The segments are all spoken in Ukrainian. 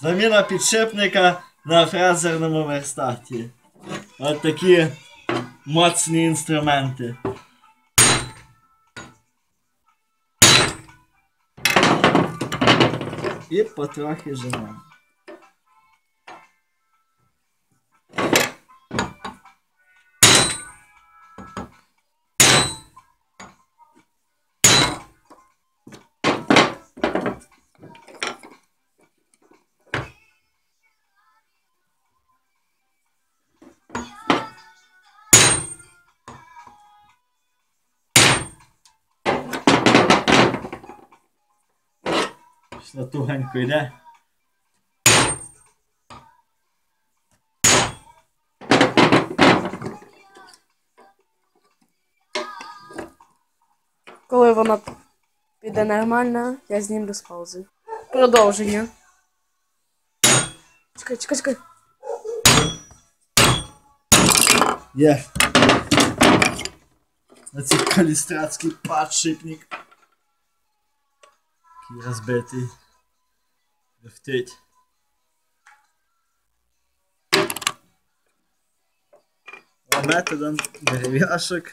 Заміна підшипника на фрезерному верстаті. Ось такі моцні інструменти. І потрохи женемо. Що тугенько йде. Коли вона піде нормально, я знімлю з паузи. Продовження. Чекай. Є. Оцей калістратський підшипник. Такий розбитий. Лифтить. Методом дерев'яшок.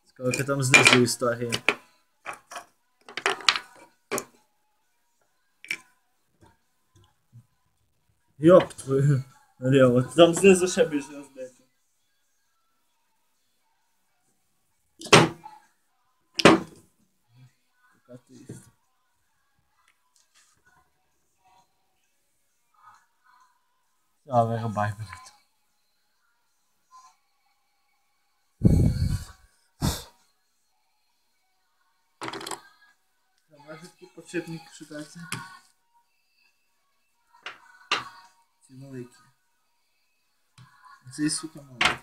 Сколько там знизу історії. Йоп твою наліво. Там знизу ще більше розбито. А, вирубай, блядь. Може такі підшипники шукаються? Ці великі. Ці, сука, маленькі.